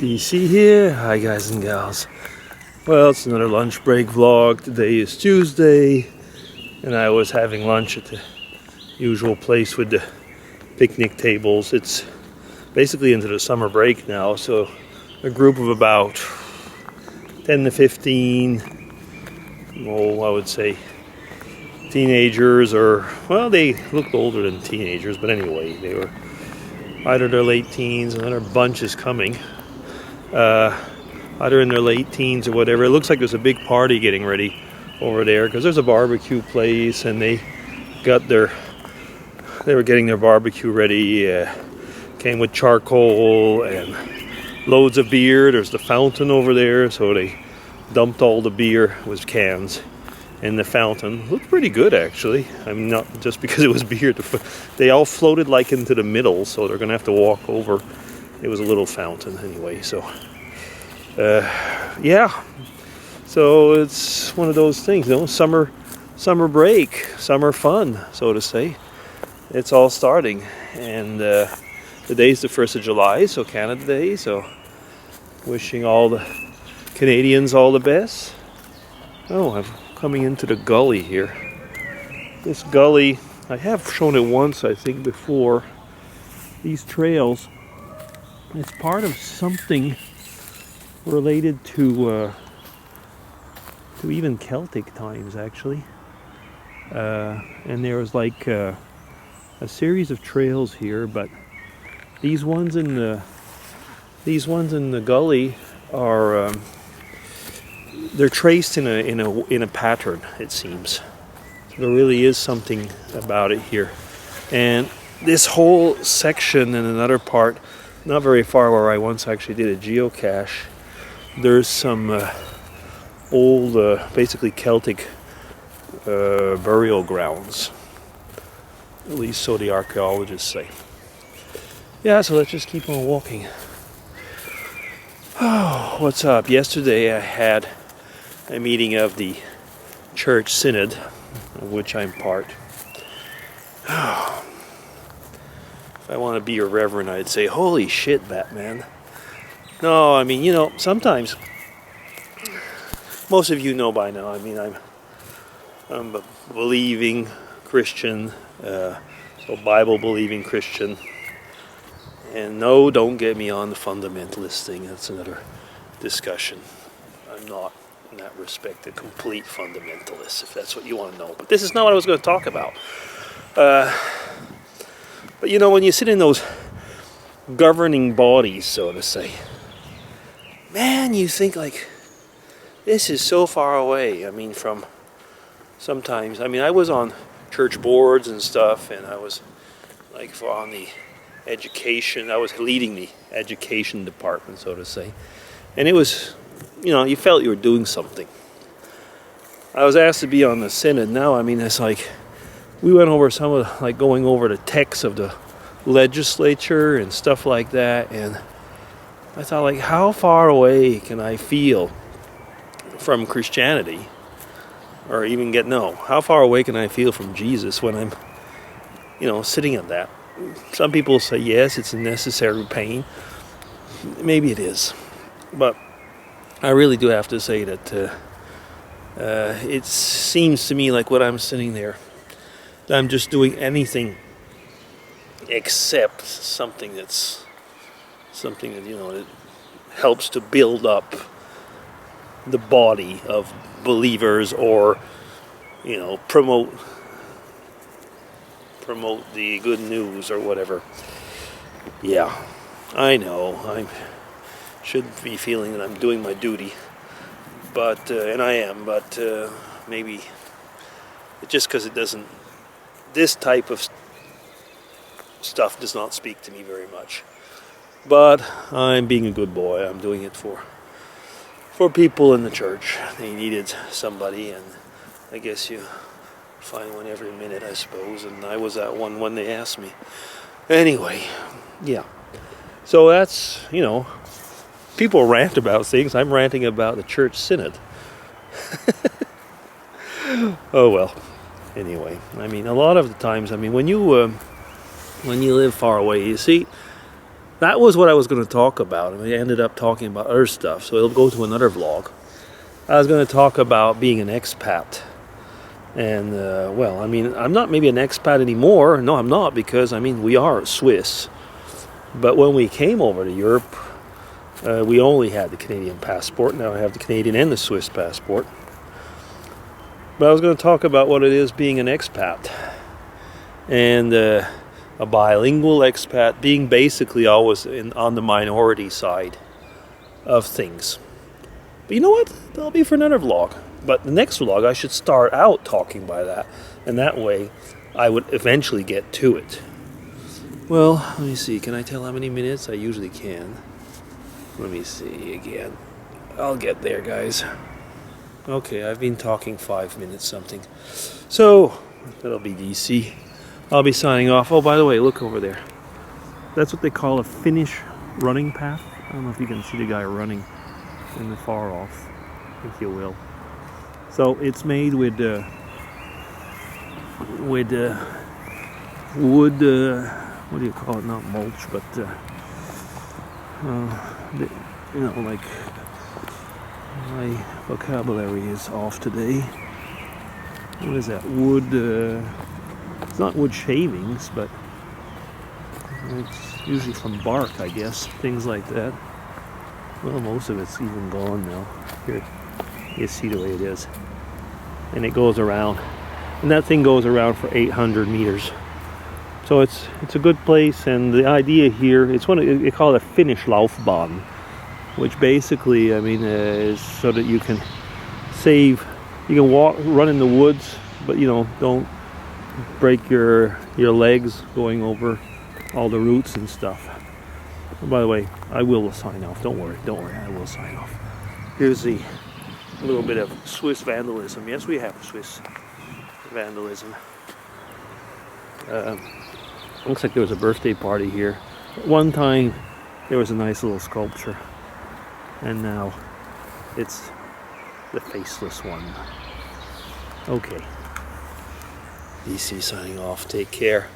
DC here. Hi guys and gals. Well, it's another lunch break vlog. Today is Tuesday and I was having lunch at the usual place with the picnic tables. It's basically into the summer break now, so a group of about 10 to 15, I would say teenagers, or well, they looked older than teenagers, but anyway, they were either their late teens. Another bunch is coming, either in their late teens or whatever. It looks like there's a big party getting ready over there because there's a barbecue place and they were getting their barbecue ready. Came with charcoal and loads of beer. There's the fountain over there, so they dumped all the beer with cans in the fountain. Looked pretty good, actually. I mean, not just because it was beer. They all floated like into the middle, so they're gonna have to walk over. It was a little fountain anyway, so yeah. So it's one of those things, you know, summer break, summer fun, so to say. It's all starting, and today's the 1st of July, so Canada Day, so wishing all the Canadians all the best. Oh, I'm coming into the gully here. This gully, I have shown it once, I think, before. These trails, it's part of something related to even Celtic times, actually. And there was like a series of trails here, but these ones in the gully are they're traced in a pattern, it seems. So there really is something about it here. And this whole section and another part, not very far where I once actually did a geocache, there's some old, basically Celtic burial grounds. At least so the archaeologists say. Yeah, so let's just keep on walking. Oh, what's up? Yesterday I had a meeting of the church synod, of which I'm part. If I want to be a reverend, I'd say, holy shit, Batman. No, I mean, you know, sometimes, most of you know by now, I mean, I'm a believing Christian, so Bible-believing Christian. And no, don't get me on the fundamentalist thing. That's another discussion. I'm not, in that respect, a complete fundamentalist, if that's what you want to know. But this is not what I was going to talk about. But you know, when you sit in those governing bodies, so to say, man, you think like, this is so far away. I mean, from sometimes, I mean, I was on church boards and stuff, and I was like on the education, I was leading the education department, so to say. And it was, you know, you felt you were doing something. I was asked to be on the synod now. I mean, it's like, we went over some of the, like going over the text of the legislature and stuff like that, and I thought, like, how far away can I feel from Christianity? Or even how far away can I feel from Jesus when I'm, you know, sitting at that? Some people say, yes, it's a necessary pain. Maybe it is. But I really do have to say that it seems to me like when I'm sitting there, that I'm just doing anything except something that, you know, that helps to build up the body of believers, or, you know, promote the good news or whatever. Yeah, I know I should be feeling that I'm doing my duty, but and I am, but maybe just because it doesn't, this type of stuff does not speak to me very much. But I'm being a good boy. I'm doing it for people in the church. They needed somebody, and I guess you find one every minute, I suppose, and I was that one when they asked me. Anyway, yeah. So that's, you know, people rant about things. I'm ranting about the church synod. Oh well. Anyway, I mean, a lot of the times, I mean, when you live far away, you see, that was what I was going to talk about. And I ended up talking about other stuff, so it'll go to another vlog. I was going to talk about being an expat. And, well, I mean, I'm not maybe an expat anymore. No, I'm not, because, I mean, we are Swiss. But when we came over to Europe, we only had the Canadian passport. Now I have the Canadian and the Swiss passport. But I was going to talk about what it is being an expat. And a bilingual expat, being basically always on the minority side of things. But you know what? That'll be for another vlog. But the next vlog, I should start out talking by that. And that way, I would eventually get to it. Well, let me see. Can I tell how many minutes? I usually can. Let me see again. I'll get there, guys. Okay, I've been talking 5 minutes something. So, that'll be DC. I'll be signing off. Oh, by the way, look over there. That's what they call a Finnish running path. I don't know if you can see the guy running in the far off. I think you will. So it's made with wood. What do you call it? Not mulch, but you know, like, my vocabulary is off today. What is that? Wood. It's not wood shavings, but it's usually from bark, I guess. Things like that. Well, most of it's even gone now. Here, you see the way it is. And it goes around. And that thing goes around for 800 meters. So it's a good place, and the idea here, it's what they call it a Finnish Laufbahn, which basically, I mean, is so that you can run in the woods, but you know, don't break your legs going over all the roots and stuff. And by the way, I will sign off. Don't worry, I will sign off. Here's a little bit of Swiss vandalism. Yes, we have Swiss vandalism. Looks like there was a birthday party here. At one time, there was a nice little sculpture, and now it's the faceless one. Okay. DC signing off. Take care.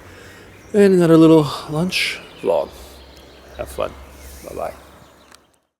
And another little lunch vlog. Have fun. Bye-bye.